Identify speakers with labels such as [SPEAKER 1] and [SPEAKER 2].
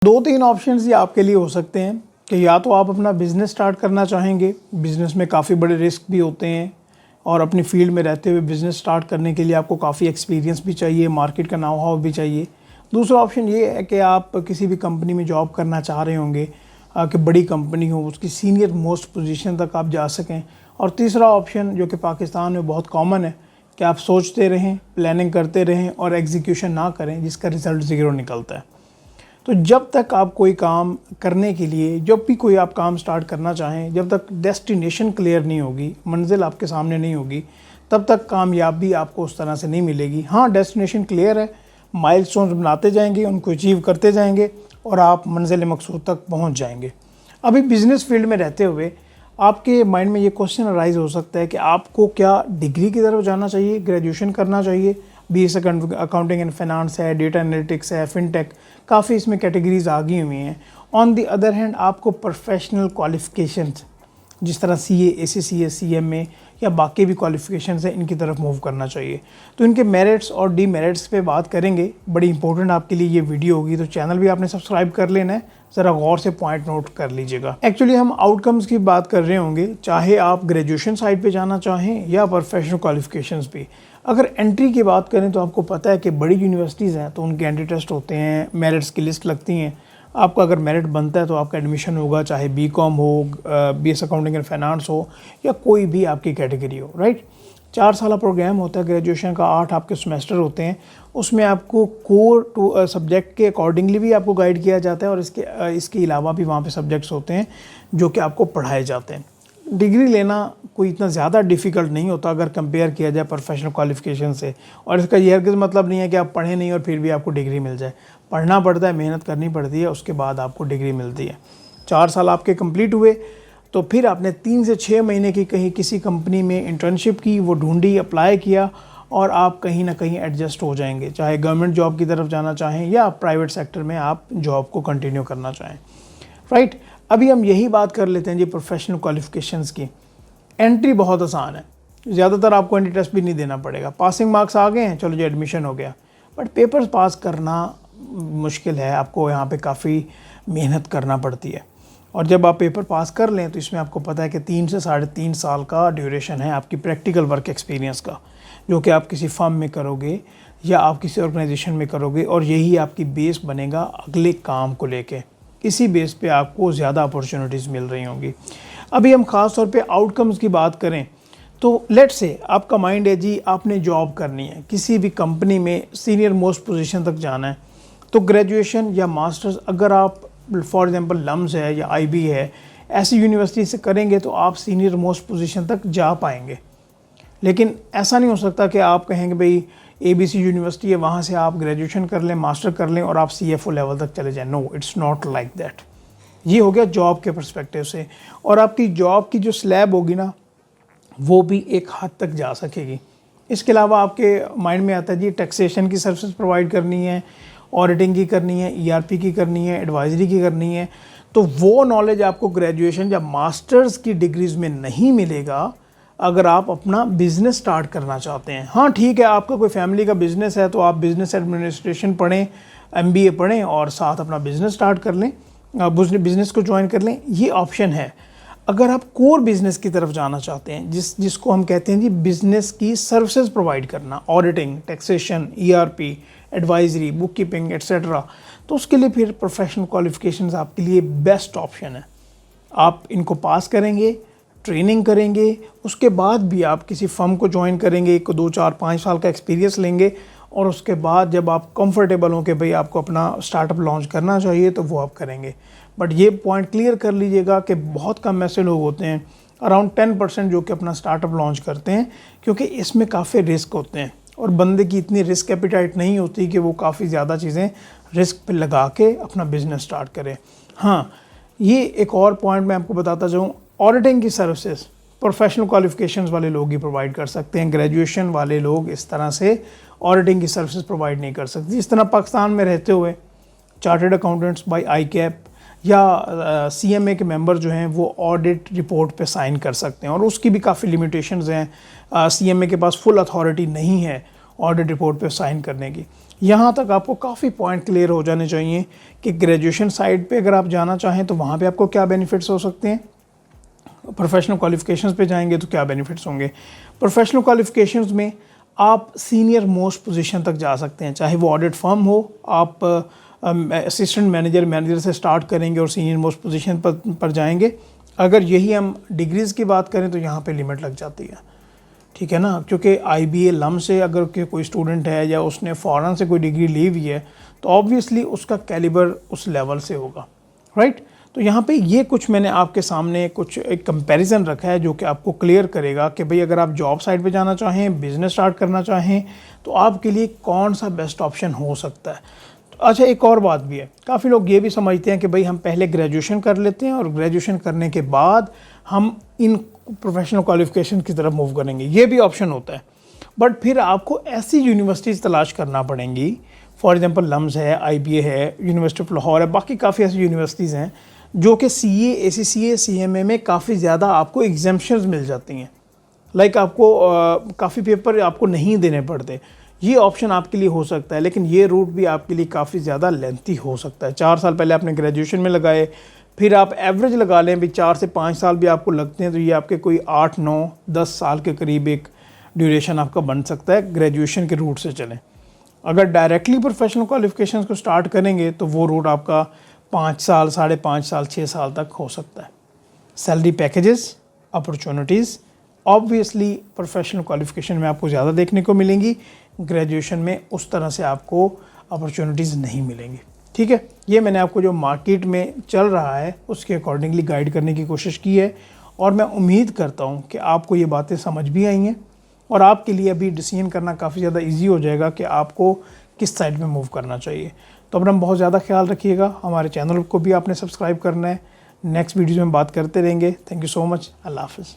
[SPEAKER 1] दो तीन ऑप्शंस ये आपके लिए हो सकते हैं कि या तो आप अपना बिज़नेस स्टार्ट करना चाहेंगे, बिज़नेस में काफ़ी बड़े रिस्क भी होते हैं और अपनी फील्ड में रहते हुए बिज़नेस स्टार्ट करने के लिए आपको काफ़ी एक्सपीरियंस भी चाहिए, मार्केट का नाउ हाउ भी चाहिए। दूसरा ऑप्शन ये है कि आप किसी भी कंपनी में जॉब करना चाह रहे होंगे कि बड़ी कंपनी हो, उसकी सीनियर मोस्ट पोजीशन तक आप जा सकें। और तीसरा ऑप्शन जो कि पाकिस्तान में बहुत कॉमन है कि आप सोचते रहें, प्लानिंग करते रहें और एग्जीक्यूशन ना करें, जिसका रिज़ल्ट ज़ीरो निकलता है। तो जब तक आप कोई काम करने के लिए, जब भी कोई आप काम स्टार्ट करना चाहें, जब तक डेस्टिनेशन क्लियर नहीं होगी, मंजिल आपके सामने नहीं होगी, तब तक कामयाबी आपको उस तरह से नहीं मिलेगी। हाँ, डेस्टिनेशन क्लियर है, माइलस्टोन्स बनाते जाएंगे, उनको अचीव करते जाएंगे और आप मंजिल मकसूद तक पहुंच जाएंगे। अभी बिज़नेस फील्ड में रहते हुए आपके माइंड में ये क्वेश्चन अराइज हो सकता है कि आपको क्या डिग्री की तरफ जाना चाहिए, ग्रेजुएशन करना चाहिए। BS अकाउंटिंग एंड फाइनेंस है, डेटा एनालिटिक्स है, फिनटेक, काफ़ी इसमें कैटेगरीज आ गई हुई हैं। ऑन दी अदर हैंड आपको प्रोफेशनल क्वालिफ़िकेशंस जिस तरह CA, ACCA, CMA या बाकी भी क्वालिफ़िकेशंस हैं, इनकी तरफ मूव करना चाहिए। तो इनके मेरिट्स और डीमेरिट्स पे बात करेंगे। बड़ी इंपॉर्टेंट आपके लिए ये वीडियो होगी, तो चैनल भी आपने सब्सक्राइब कर लेना है, ज़रा गौर से पॉइंट नोट कर लीजिएगा। एक्चुअली हम आउटकम्स की बात कर रहे होंगे, चाहे आप ग्रेजुएशन साइड पे जाना चाहें या प्रोफेशनल क्वालिफ़िकेशंस पे। अगर एंट्री की बात करें तो आपको पता है कि बड़ी यूनिवर्सिटीज़ हैं तो उनके एंट्री टेस्ट होते हैं, मेरिट्स की लिस्ट लगती हैं। आपका अगर मेरिट बनता है तो आपका एडमिशन होगा, चाहे BCom हो, BS अकाउंटिंग एंड फाइनेंस हो या कोई भी आपकी कैटेगरी हो, राइट। 4 साल प्रोग्राम होता है ग्रेजुएशन का, 8 आपके सेमेस्टर होते हैं। उसमें आपको कोर टू सब्जेक्ट के अकॉर्डिंगली भी आपको गाइड किया जाता है और इसके अलावा भी वहाँ पे सब्जेक्ट्स होते हैं जो कि आपको पढ़ाए जाते हैं। डिग्री लेना कोई इतना ज़्यादा डिफ़िकल्ट नहीं होता अगर कंपेयर किया जाए प्रोफेशनल क्वालिफ़िकेशन से। और इसका ये हरगिज़ मतलब नहीं है कि आप पढ़ें नहीं और फिर भी आपको डिग्री मिल जाए। पढ़ना पड़ता है, मेहनत करनी पड़ती है, उसके बाद आपको डिग्री मिलती है। 4 साल आपके कंप्लीट हुए तो फिर आपने 3 से 6 महीने की कहीं किसी कंपनी में इंटर्नशिप की, वो ढूंढी, अप्लाई किया और आप कहीं ना कहीं एडजस्ट हो जाएंगे, चाहे गवर्नमेंट जॉब की तरफ जाना चाहें या प्राइवेट सेक्टर में आप जॉब को कंटिन्यू करना चाहें, राइट। अभी हम यही बात कर लेते हैं जी प्रोफेशनल क्वालिफ़िकेशंस की। एंट्री बहुत आसान है, ज़्यादातर आपको एंट्री टेस्ट भी नहीं देना पड़ेगा। पासिंग मार्क्स आ गए हैं, चलो जी एडमिशन हो गया। बट पेपर्स पास करना मुश्किल है, आपको यहाँ पे काफ़ी मेहनत करना पड़ती है। और जब आप पेपर पास कर लें तो इसमें आपको पता है कि 3 से 3.5 साल का ड्यूरेशन है आपकी प्रैक्टिकल वर्क एक्सपीरियंस का, जो कि आप किसी फर्म में करोगे या आप किसी ऑर्गेनाइजेशन में करोगे और यही आपकी बेस बनेगा अगले काम को लेके। इसी बेस पे आपको ज़्यादा अपॉर्चुनिटीज़ मिल रही होंगी। अभी हम ख़ास तौर पे आउटकम्स की बात करें तो लेट्स से आपका माइंड है जी आपने जॉब करनी है, किसी भी कंपनी में सीनियर मोस्ट पोजीशन तक जाना है, तो ग्रेजुएशन या मास्टर्स अगर आप फॉर एग्जांपल लम्स है या IB है, ऐसी यूनिवर्सिटी से करेंगे तो आप सीनियर मोस्ट पोजीशन तक जा पाएंगे। लेकिन ऐसा नहीं हो सकता कि आप कहेंगे भाई ABC यूनिवर्सिटी है, वहाँ से आप ग्रेजुएशन कर लें, मास्टर कर लें और आप CFO लेवल तक चले जाएं। No, it's not like that. ये हो गया जॉब के पर्सपेक्टिव से। और आपकी जॉब की जो स्लैब होगी ना, वो भी एक हद तक जा सकेगी। इसके अलावा आपके माइंड में आता है जी टैक्सेशन की सर्विसेज प्रोवाइड करनी है, ऑडिटिंग की करनी है, ERP की करनी है, एडवाइजरी की करनी है। तो वो नॉलेज आपको ग्रेजुएशन या मास्टर्स की डिग्रीज़ में नहीं मिलेगा अगर आप अपना बिज़नेस स्टार्ट करना चाहते हैं। हाँ ठीक है, आपका कोई फैमिली का बिज़नेस है तो आप बिज़नेस एडमिनिस्ट्रेशन पढ़ें, MBA पढ़ें और साथ अपना बिज़नेस स्टार्ट कर लें, बिज़नेस को ज्वाइन कर लें, ये ऑप्शन है। अगर आप कोर बिज़नेस की तरफ जाना चाहते हैं, जिसको हम कहते हैं जी बिज़नेस की सर्विसेज प्रोवाइड करना, auditing, taxation, ERP, advisory, book keeping etcetera, तो उसके लिए फिर प्रोफेशनल क्वालिफ़िकेशंस आपके लिए बेस्ट ऑप्शन है। आप इनको पास करेंगे, ट्रेनिंग करेंगे, उसके बाद भी आप किसी फर्म को ज्वाइन करेंगे, 1, 2, 4, 5 साल का एक्सपीरियंस लेंगे और उसके बाद जब आप कंफर्टेबल हो कि भाई आपको अपना स्टार्टअप लॉन्च करना चाहिए तो वो आप करेंगे। बट ये पॉइंट क्लियर कर लीजिएगा कि बहुत कम ऐसे लोग होते हैं, अराउंड 10% जो कि अपना स्टार्टअप लॉन्च करते हैं, क्योंकि इसमें काफ़ी रिस्क होते हैं और बंदे की इतनी रिस्क एपिटाइट नहीं होती कि वो काफ़ी ज़्यादा चीज़ें रिस्क पे लगा के अपना बिज़नेस स्टार्ट करे। हाँ, ये एक और पॉइंट मैं आपको बताता जाऊँ, ऑडिटिंग की सर्विसेज प्रोफेशनल क्वालिफ़िकेशंस वाले लोग ही प्रोवाइड कर सकते हैं। ग्रेजुएशन वाले लोग इस तरह से ऑडिटिंग की सर्विसेज प्रोवाइड नहीं कर सकते। इस तरह पाकिस्तान में रहते हुए चार्टर्ड अकाउंटेंट्स बाय ICAP या CMA के मेंबर जो हैं वो ऑडिट रिपोर्ट पे साइन कर सकते हैं और उसकी भी काफ़ी लिमिटेशंस हैं। CMA के पास फुल अथॉरिटी नहीं है ऑडिट रिपोर्ट पे साइन करने की। यहाँ तक आपको काफ़ी पॉइंट क्लियर हो जाने चाहिए कि ग्रेजुएशन साइड पे अगर आप जाना चाहें तो वहाँ पे आपको क्या बेनिफिट्स हो सकते हैं, प्रोफेशनल क्वालिफ़िकेशंस पे जाएंगे तो क्या बेनिफिट्स होंगे। प्रोफेशनल क्वालिफ़िकेशंस में आप सीनियर मोस्ट पोजीशन तक जा सकते हैं, चाहे वो ऑडिट फर्म हो, आप असिस्टेंट मैनेजर से स्टार्ट करेंगे और सीनियर मोस्ट पोजीशन पर जाएंगे। अगर यही हम डिग्रीज़ की बात करें तो यहाँ पे लिमिट लग जाती है, ठीक है ना, क्योंकि IBA लम से अगर कोई स्टूडेंट है या उसने फ़ॉरेन से कोई डिग्री ली हुई है तो ऑब्वियसली उसका कैलिबर उस लेवल से होगा, राइट। तो यहाँ पे ये कुछ मैंने आपके सामने कुछ एक कंपैरिजन रखा है जो कि आपको क्लियर करेगा कि भाई अगर आप जॉब साइड पे जाना चाहें, बिज़नेस स्टार्ट करना चाहें तो आपके लिए कौन सा बेस्ट ऑप्शन हो सकता है। तो अच्छा, एक और बात भी है, काफ़ी लोग ये भी समझते हैं कि भाई हम पहले ग्रेजुएशन कर लेते हैं और ग्रेजुएशन करने के बाद हम इन प्रोफेशनल क्वालिफिकेशन की तरफ मूव करेंगे, ये भी ऑप्शन होता है। बट फिर आपको ऐसी यूनिवर्सिटीज़ तलाश करना पड़ेंगी, फॉर एग्जांपल लम्स है, IBA है, यूनिवर्सिटी ऑफ लाहौर है, बाकी काफ़ी ऐसी यूनिवर्सिटीज़ हैं जो कि CA, ACCA, CMA में काफ़ी ज़्यादा आपको एग्जाम्पशंस मिल जाती हैं, लाइक आपको काफ़ी पेपर आपको नहीं देने पड़ते। ये ऑप्शन आपके लिए हो सकता है, लेकिन ये रूट भी आपके लिए काफ़ी ज़्यादा लेंथी हो सकता है। 4 साल पहले आपने ग्रेजुएशन में लगाए, फिर आप एवरेज लगा लें भी 4 से 5 साल भी आपको लगते हैं, तो ये आपके कोई 8, 9, 10 साल के करीब एक ड्यूरेशन आपका बन सकता है ग्रेजुएशन के रूट से चलें। अगर डायरेक्टली प्रोफेशनल क्वालिफिकेशंस को स्टार्ट करेंगे तो वो रूट आपका 5 साल, 5.5 साल, 6 साल तक हो सकता है। Salary packages, opportunities obviously professional qualification में आपको ज़्यादा देखने को मिलेंगी, ग्रेजुएशन में उस तरह से आपको अपॉर्चुनिटीज़ नहीं मिलेंगी, ठीक है। ये मैंने आपको जो मार्केट में चल रहा है उसके अकॉर्डिंगली गाइड करने की कोशिश की है और मैं उम्मीद करता हूँ कि आपको ये बातें समझ भी आई हैं और आपके लिए अभी डिसीजन करना काफ़ी ज़्यादा ईजी हो जाएगा कि आपको किस साइड में मूव करना चाहिए। तो अपना बहुत ज़्यादा ख्याल रखिएगा, हमारे चैनल को भी आपने सब्सक्राइब करना है। नेक्स्ट वीडियो में बात करते रहेंगे। थैंक यू सो मच, अल्लाह हाफ़िज़।